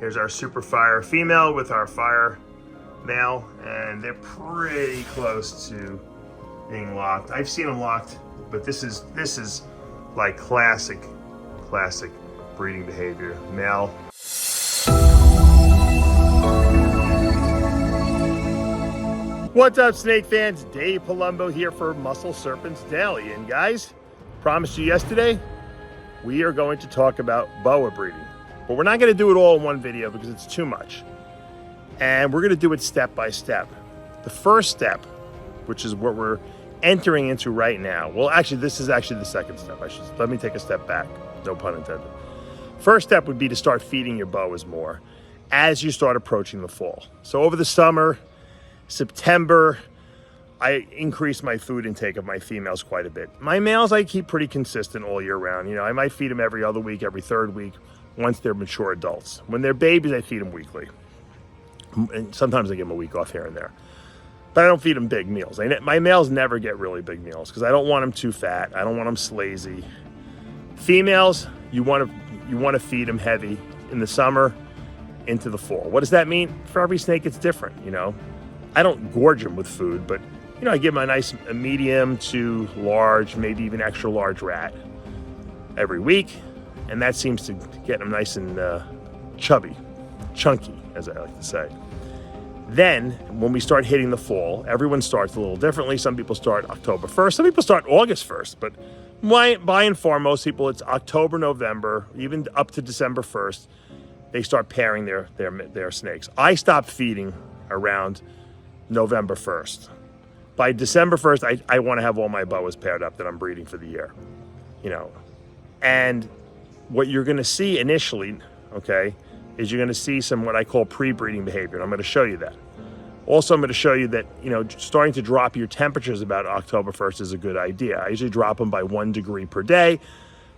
Here's our super fire female with our fire male, and they're pretty close to being locked. I've seen them locked, but this is like classic breeding behavior. Male. What's up, snake fans? Dave Palumbo here for Muscle Serpents Daily. And guys, promised you yesterday, we are going to talk about boa breeding. But we're not going to do it all in one video because it's too much. And we're going to do it step by step. The first step, which is what we're entering into right now. Well, actually, this is actually the second step. Let me take a step back. No pun intended. First step would be to start feeding your boas more as you start approaching the fall. So over the summer, September, I increase my food intake of my females quite a bit. My males, I keep pretty consistent all year round. You know, I might feed them every other week, every third week, once they're mature adults. When they're babies, I feed them weekly. And sometimes I give them a week off here and there. But I don't feed them big meals. My males never get really big meals because I don't want them too fat. I don't want them slazy. Females, you want to feed them heavy in the summer into the fall. What does that mean? For every snake, it's different, you know. I don't gorge them with food, but you know, I give them a medium to large, maybe even extra large rat every week, and that seems to get them nice and chunky, as I like to say. Then, when we start hitting the fall, everyone starts a little differently. Some people start October 1st, some people start August 1st, but by and far, most people, it's October, November, even up to December 1st, they start pairing their snakes. I stop feeding around November 1st. By December 1st, I want to have all my boas paired up that I'm breeding for the year, you know. And what you're going to see initially, okay, is you're going to see some what I call pre-breeding behavior, and I'm going to show you that. Also, I'm going to show you that, you know, starting to drop your temperatures about October 1st is a good idea. I usually drop them by 1 degree per day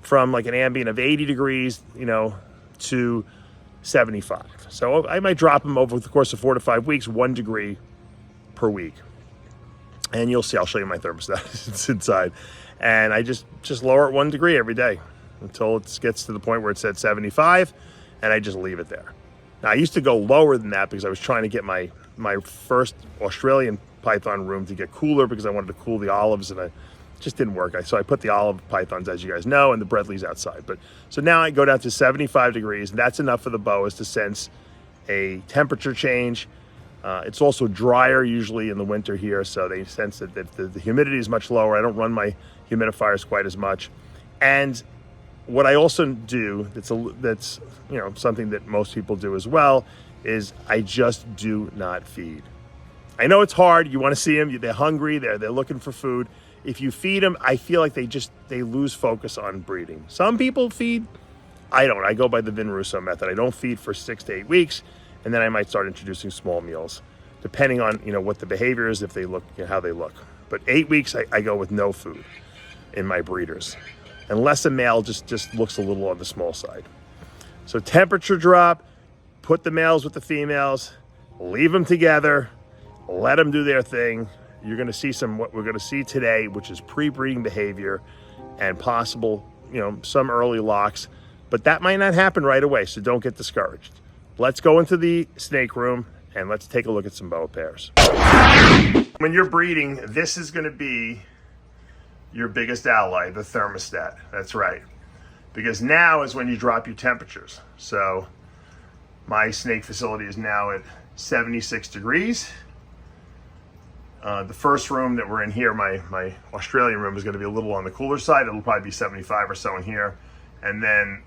from like an ambient of 80 degrees, you know, to 75. So I might drop them over the course of 4 to 5 weeks, 1 degree per week. And you'll see, I'll show you my thermostat. It's inside. And I just lower it 1 degree every day until it gets to the point where it's at 75, and I just leave it there. Now, I used to go lower than that because I was trying to get my first Australian python room to get cooler because I wanted to cool the olives, and it just didn't work. So I put the olive pythons, as you guys know, and the Bredleys outside. So now I go down to 75 degrees, and that's enough for the boas to sense a temperature change. It's also drier usually in the winter here, so they sense that the humidity is much lower. I don't run my humidifiers quite as much. And what I also do, that's you know, something that most people do as well, is I just do not feed. I know it's hard. You want to see them. They're hungry. They're looking for food. If you feed them, I feel like they lose focus on breeding. Some people feed. I don't. I go by the Vin Russo method. I don't feed for 6 to 8 weeks. And then I might start introducing small meals, depending on, you know, what the behavior is, if they look, you know, how they look. But 8 weeks, I go with no food in my breeders, unless a male just looks a little on the small side. So temperature drop, put the males with the females, leave them together, let them do their thing. You're going to see what we're going to see today, which is pre-breeding behavior and possible, you know, some early locks. But that might not happen right away, so don't get discouraged. Let's go into the snake room and let's take a look at some boa pairs. When you're breeding, this is going to be your biggest ally, the thermostat. That's right. Because now is when you drop your temperatures. So my snake facility is now at 76 degrees. The first room that we're in here, my Australian room, is going to be a little on the cooler side. It'll probably be 75 or so in here. And then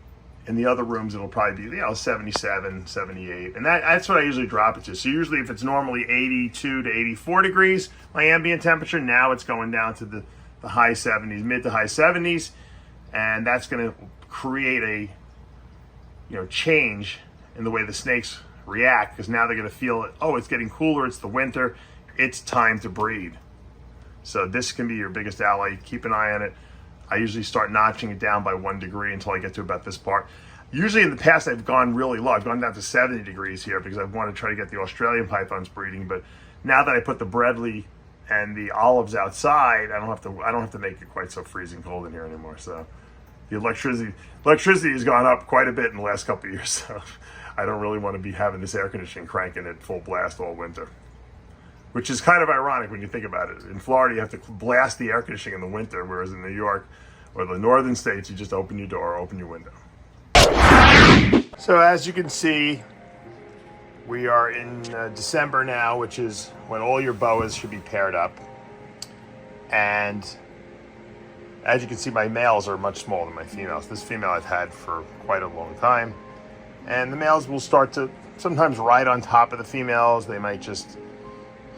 in the other rooms, it'll probably be, you know, 77, 78. And that's what I usually drop it to. So usually if it's normally 82 to 84 degrees, my ambient temperature, now it's going down to the high 70s, mid to high 70s. And that's going to create a, you know, change in the way the snakes react, because now they're going to feel it. Oh, it's getting cooler. It's the winter. It's time to breed. So this can be your biggest ally. Keep an eye on it. I usually start notching it down by 1 degree until I get to about this part. Usually in the past, I've gone really low. I've gone down to 70 degrees here because I want to try to get the Australian pythons breeding. But now that I put the Bredley and the olives outside, I don't have to make it quite so freezing cold in here anymore. So the electricity has gone up quite a bit in the last couple of years. So I don't really want to be having this air conditioning cranking at full blast all winter. Which is kind of ironic when you think about it. In Florida, you have to blast the air conditioning in the winter, whereas in New York or the northern states, you just open your door, open your window. So as you can see, we are in December now, which is when all your boas should be paired up. And as you can see, my males are much smaller than my females. This female I've had for quite a long time. And the males will start to sometimes ride on top of the females. They might just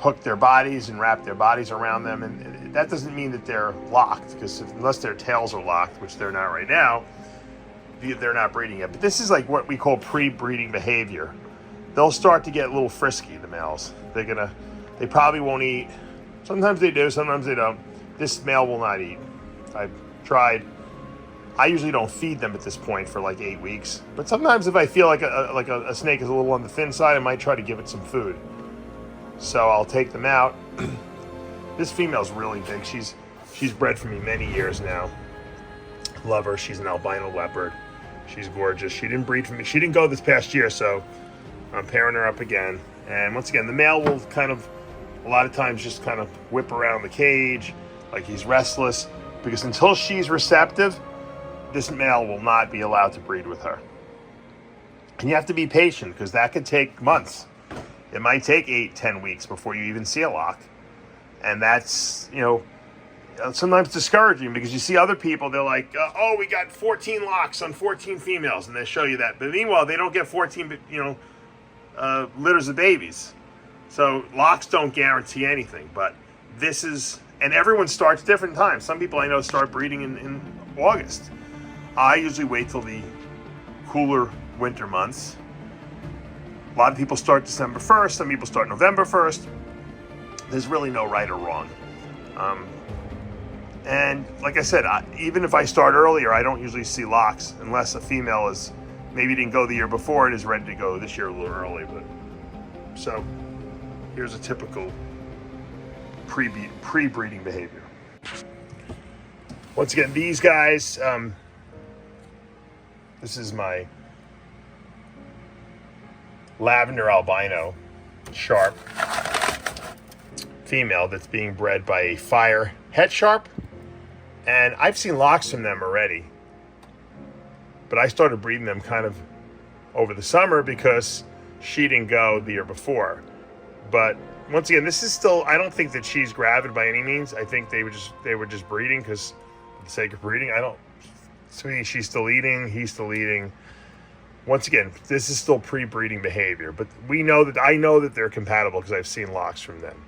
hook their bodies and wrap their bodies around them. And that doesn't mean that they're locked, because unless their tails are locked, which they're not right now, they're not breeding yet. But this is like what we call pre-breeding behavior. They'll start to get a little frisky, the males. They probably won't eat. Sometimes they do, sometimes they don't. This male will not eat. I've tried. I usually don't feed them at this point for like 8 weeks. But sometimes if I feel like a snake is a little on the thin side, I might try to give it some food. So I'll take them out. This female's really big. She's bred for me many years now. Love her. She's an albino leopard. She's gorgeous. She didn't breed for me. She didn't go this past year, so I'm pairing her up again. And once again, the male will kind of, a lot of times, just kind of whip around the cage like he's restless, because until she's receptive, this male will not be allowed to breed with her. And you have to be patient, because that could take months. It might take 8-10 weeks before you even see a lock. And that's, sometimes discouraging, because you see other people, they're like, oh, we got 14 locks on 14 females, and they show you that. But meanwhile, they don't get 14, litters of babies. So locks don't guarantee anything, but this is, and everyone starts different times. Some people I know start breeding in August. I usually wait till the cooler winter months. A lot of people start December 1st. Some people start November 1st. There's really no right or wrong. And like I said, even if I start earlier, I don't usually see locks unless a female is maybe didn't go the year before and is ready to go this year a little early. But so here's a typical pre-breeding behavior. Once again, these guys, this is my lavender albino sharp female that's being bred by a fire het sharp, and I've seen locks from them already, but I started breeding them kind of over the summer because she didn't go the year before. But once again, this is still, I don't think that she's gravid by any means. I think they were just breeding because for the sake of breeding. Sweetie, she's still eating, he's still eating. Once again, this is still pre-breeding behavior, but I know that they're compatible because I've seen locks from them.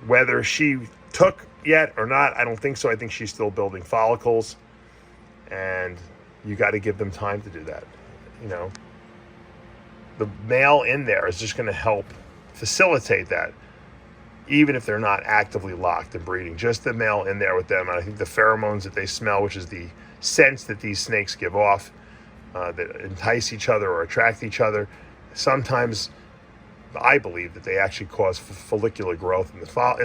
Whether she took yet or not, I don't think so. I think she's still building follicles, and you got to give them time to do that. The male in there is just going to help facilitate that, even if they're not actively locked and breeding. Just the male in there with them, and I think the pheromones that they smell, which is the scents that these snakes give off, that entice each other or attract each other. Sometimes I believe that they actually cause follicular growth in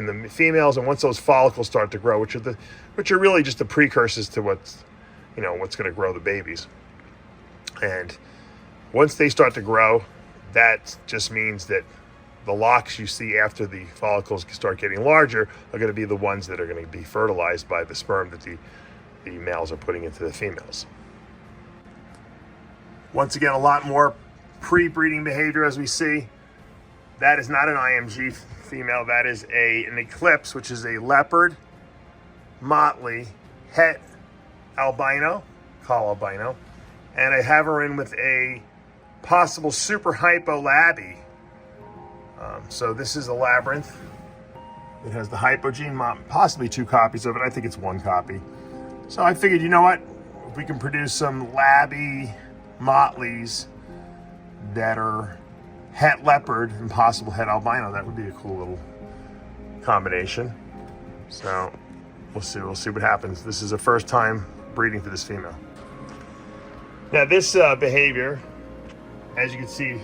the females, and once those follicles start to grow, which are really just the precursors to what's going to grow the babies. And once they start to grow, that just means that the locks you see after the follicles start getting larger are going to be the ones that are going to be fertilized by the sperm that the males are putting into the females. Once again, a lot more pre-breeding behavior as we see. That is not an IMG female. That is an eclipse, which is a leopard, motley, het albino, call albino. And I have her in with a possible super hypo labby. So this is a labyrinth. It has the hypogene, possibly 2 copies of it. I think it's 1 copy. So I figured, you know what? If we can produce some labby motleys that are het leopard and possible het albino, that would be a cool little combination. So we'll see what happens. This is the first time breeding for this female. Now this behavior, as you can see,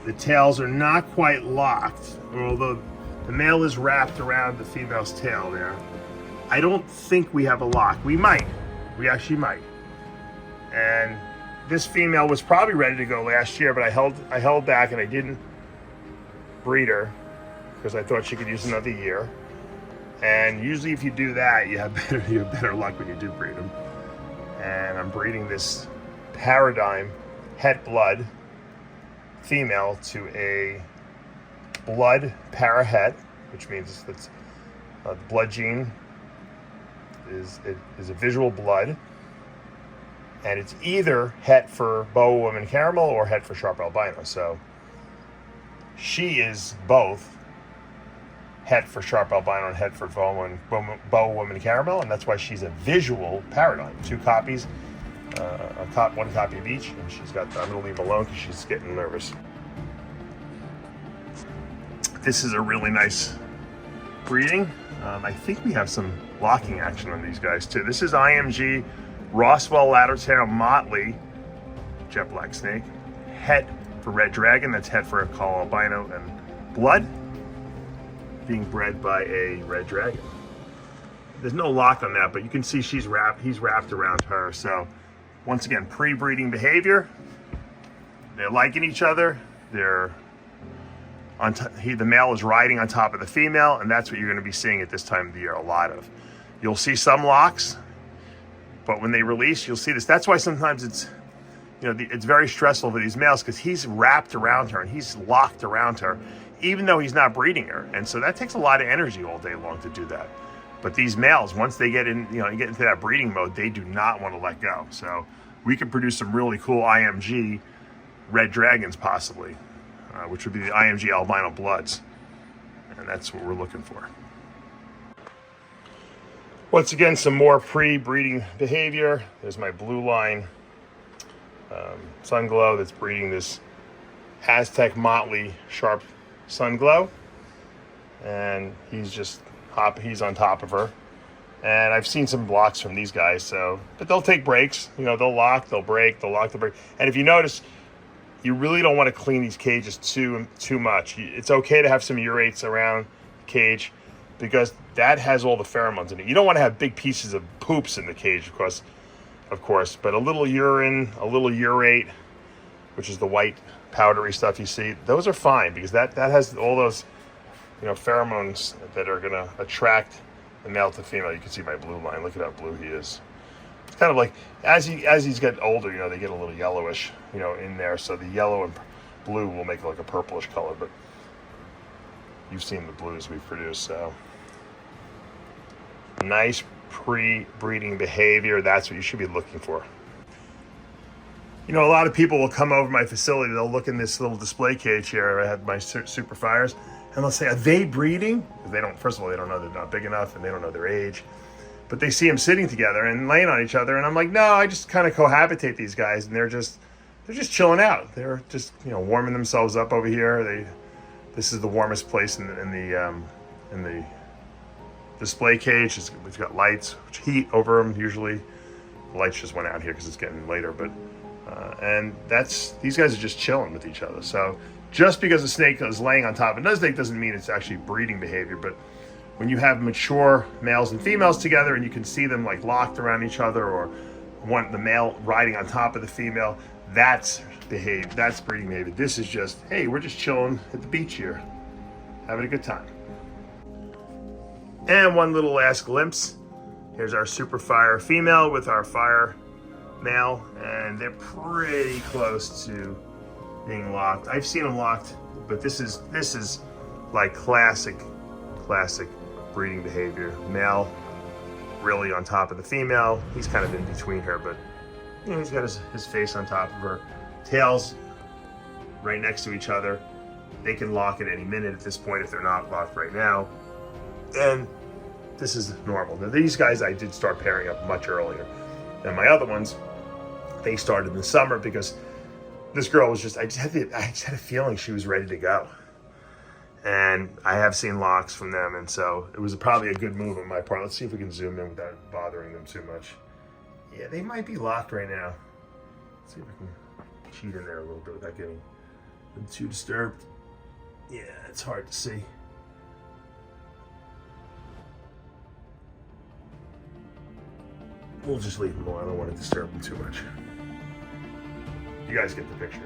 the tails are not quite locked, although the male is wrapped around the female's tail there. I don't think we have a lock. We might. We actually might. And this female was probably ready to go last year, but I held back and I didn't breed her because I thought she could use another year. And usually if you do that, you have better luck when you do breed them. And I'm breeding this paradigm het blood female to a blood parahet, which means that's the blood gene is a visual blood, and it's either het for boa woman caramel or het for sharp albino. So she is both het for sharp albino and het for boa woman caramel, and that's why she's a visual paradigm. 2 copies, one copy of each, and she's got. I'm going to leave alone because she's getting nervous. This is a really nice breeding. I think we have some locking action on these guys too. This is IMG Roswell Laddertail Motley jet black snake, het for red dragon. That's het for a call albino and blood, being bred by a red dragon. There's no lock on that, but you can see he's wrapped around her. So once again, pre-breeding behavior. They're liking each other. They're the male is riding on top of the female, and that's what you're going to be seeing at this time of the year a lot of. You'll see some locks, but when they release, you'll see this. That's why sometimes it's, it's very stressful for these males because he's wrapped around her and he's locked around her, even though he's not breeding her. And so that takes a lot of energy all day long to do that. But these males, once they get into that breeding mode, they do not want to let go. So we could produce some really cool IMG red dragons possibly, which would be the IMG albino bloods. And that's what we're looking for. Once again, some more pre-breeding behavior. There's my blue line sun glow that's breeding this Aztec Motley sharp sun glow. And he's on top of her. And I've seen some blocks from these guys, but they'll take breaks. They'll lock, they'll break, they'll lock, they'll break. And if you notice, you really don't want to clean these cages too much. It's okay to have some urates around the cage because that has all the pheromones in it. You don't want to have big pieces of poops in the cage, of course, but a little urine, a little urate, which is the white powdery stuff you see, those are fine because that has all those pheromones that are going to attract the male to female. You can see my blue line. Look at how blue he is. It's kind of like as he's getting older, they get a little yellowish, in there. So the yellow and blue will make like a purplish color, but you've seen the blues we produce. So nice pre-breeding behavior. That's what you should be looking for. A lot of people will come over my facility. They'll look in this little display cage here. I have my super fires, and they'll say, "Are they breeding?" Because they don't. First of all, they don't know they're not big enough, and they don't know their age. But they see them sitting together and laying on each other, and I'm like, no, I just kind of cohabitate these guys, and they're just chilling out. They're just warming themselves up over here. This is the warmest place in the display cage. We've got lights, which heat over them. Usually, the lights just went out here because it's getting later, but and these guys are just chilling with each other. So just because a snake is laying on top of another snake doesn't mean it's actually breeding behavior, but when you have mature males and females together and you can see them like locked around each other, or the male riding on top of the female, that's breeding behavior. This is just, hey, we're just chilling at the beach here, having a good time. And one little last glimpse. Here's our super fire female with our fire male, and they're pretty close to being locked. I've seen them locked, but this is like classic breeding behavior. Male really on top of the female. He's kind of in between her, but he's got his face on top of her. Tails right next to each other. They can lock at any minute at this point if they're not locked right now. And this is normal. Now these guys I did start pairing up much earlier than my other ones. They started in the summer because this girl was I just had a feeling she was ready to go. And I have seen locks from them, and so it was probably a good move on my part. Let's see if we can zoom in without bothering them too much. Yeah, they might be locked right now. Let's see if we can cheat in there a little bit without getting them too disturbed. Yeah, it's hard to see. We'll just leave them alone. I don't want to disturb them too much. You guys get the picture.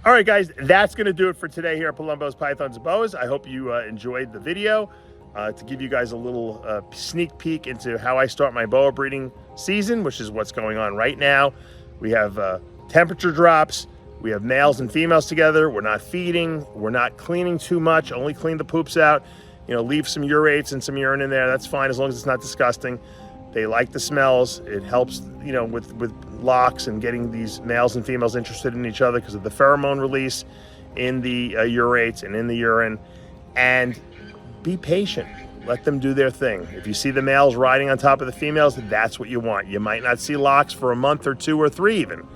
All right, guys, that's going to do it for today here at Palumbo's Pythons and Boas. I hope you enjoyed the video. To give you guys a little sneak peek into how I start my boa breeding season, which is what's going on right now. We have temperature drops. We have males and females together. We're not feeding. We're not cleaning too much. Only clean the poops out. You know, leave some urates and some urine in there. That's fine as long as it's not disgusting. They like the smells. It helps, you know, with locks and getting these males and females interested in each other because of the pheromone release in the urates and in the urine. And be patient. Let them do their thing. If you see the males riding on top of the females, that's what you want. You might not see locks for a month or 2 or 3 even.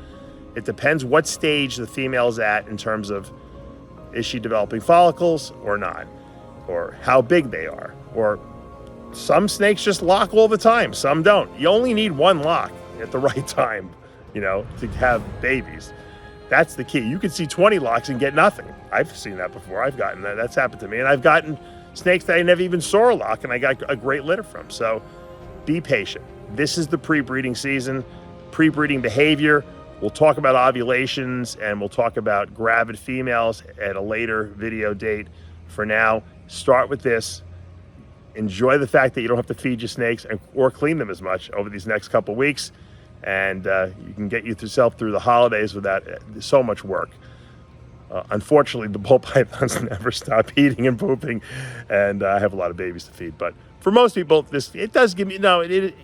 It depends what stage the female's at in terms of, is she developing follicles or not? Or how big they are? Or some snakes just lock all the time, some don't. You only need 1 lock at the right time, you know, to have babies. That's the key. You can see 20 locks and get nothing. I've seen that before. I've gotten that. That's happened to me. And I've gotten snakes that I never even saw a lock and I got a great litter from. So be patient. This is the pre-breeding season, pre-breeding behavior. We'll talk about ovulations and we'll talk about gravid females at a later video date. For now, start with this. Enjoy the fact that you don't have to feed your snakes or clean them as much over these next couple weeks. And you can get yourself through the holidays without so much work. Unfortunately, the ball pythons never stop eating and pooping, and I have a lot of babies to feed. But for most people, it does give me,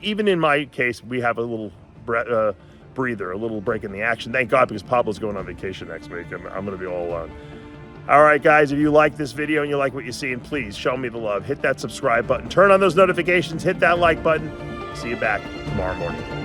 even in my case, we have a little breather, a little break in the action. Thank God, because Pablo's going on vacation next week, and I'm going to be all alone. All right, guys, if you like this video and you like what you're seeing, please show me the love. Hit that subscribe button. Turn on those notifications. Hit that like button. See you back tomorrow morning.